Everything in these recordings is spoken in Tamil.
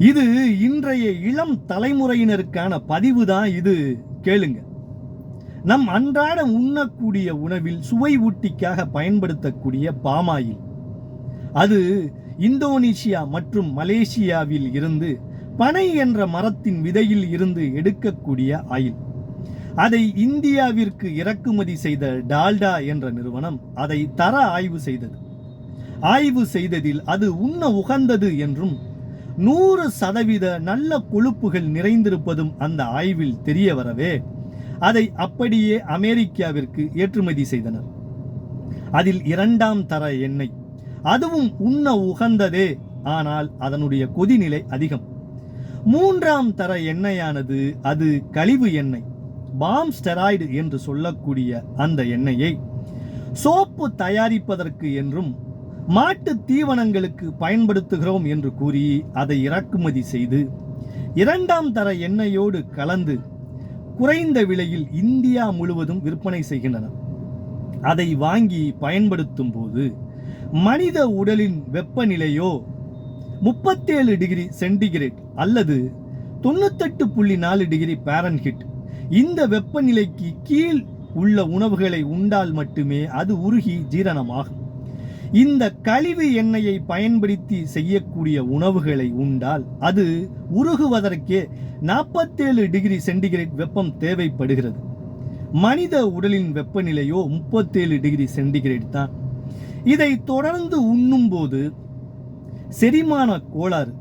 இது இன்றைய இளம் தலைமுறையினருக்கான பதிவு தான் இது. கேளுங்க. நம் அன்றாட உண்ணக்கூடிய உணவில் சுவை ஊட்டிக்காக பயன்படுத்தக்கூடிய பாமாயில், அது இந்தோனேசியா மற்றும் மலேசியாவில் இருந்து பனை என்ற மரத்தின் விதையில் இருந்து எடுக்கக்கூடிய ஆயில். அதை இந்தியாவிற்கு இறக்குமதி செய்த டால்டா என்ற நிறுவனம் அதை தர ஆய்வு செய்தது. ஆய்வு செய்ததில் அது உண்ண உகந்தது என்றும் 100% நல்ல கொழுப்புகள் நிறைந்திருப்பதும் அந்த ஆய்வில் தெரிய வரவே அதை அப்படியே அமெரிக்காவிற்கு ஏற்றுமதி செய்தனர். அதில் 2ஆம் தர எண்ணெய், அதுவும் உண்ண உகந்ததே, ஆனால் அதனுடைய கொதிநிலை அதிகம். 3ஆம் தர எண்ணெயானது அது கழிவு எண்ணெய், பாம் ஸ்டெராய்டு என்று சொல்லக்கூடிய அந்த எண்ணெயை சோப்பு தயாரிப்பதற்கு என்றும் மாட்டு தீவனங்களுக்கு பயன்படுத்துகிறோம் என்று கூறி அதை இறக்குமதி செய்து 2ஆம் தர எண்ணெயோடு கலந்து குறைந்த விலையில் இந்தியா முழுவதும் விற்பனை செய்கின்றனர். அதை வாங்கி பயன்படுத்தும் போது மனித உடலின் வெப்பநிலையோ 37 டிகிரி சென்டிகிரேட் அல்லது 98.4 டிகிரி பாரன்ஹீட், இந்த வெப்பநிலைக்கு கீழ் உள்ள உணவுகளை உண்டால் மட்டுமே அது உருகி ஜீரணமாகும். இந்த கழிவு எண்ணெயை பயன்படுத்தி செய்யக்கூடிய உணவுகளை உண்டால் அது உருகுவதற்கே 47 டிகிரி சென்டிகிரேட் வெப்பம் தேவைப்படுகிறது. மனித உடலின் வெப்பநிலையோ 37 டிகிரி சென்டிகிரேட் தான். இதை தொடர்ந்து உண்ணும் போது செரிமான கோளாறு,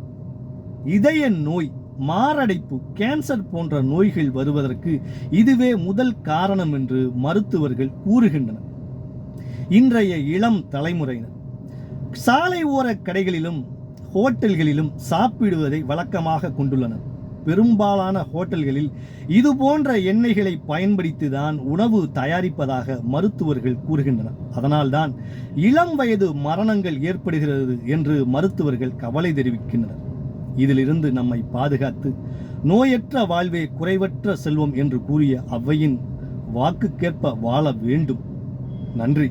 இதய நோய், மாரடைப்பு, கேன்சர் போன்ற நோய்கள் வருவதற்கு இதுவே முதல் காரணம் என்று மருத்துவர்கள் கூறுகின்றனர். இன்றைய இளம் தலைமுறையினர் சாலை ஓர கடைகளிலும் ஹோட்டல்களிலும் சாப்பிடுவதை வழக்கமாக கொண்டுள்ளனர். பெரும்பாலான ஹோட்டல்களில் இது போன்ற எண்ணெய்களை பயன்படுத்திதான் உணவு தயாரிப்பதாக மருத்துவர்கள் கூறுகின்றனர். அதனால்தான் இளம் வயது மரணங்கள் ஏற்படுகிறது என்று மருத்துவர்கள் கவலை தெரிவிக்கின்றனர். இதிலிருந்து நம்மை பாதுகாத்து நோயற்ற வாழ்வே குறைவற்ற செல்வம் என்று கூறிய ஔவையின் வாக்குக்கேற்ப வாழ வேண்டும். நன்றி.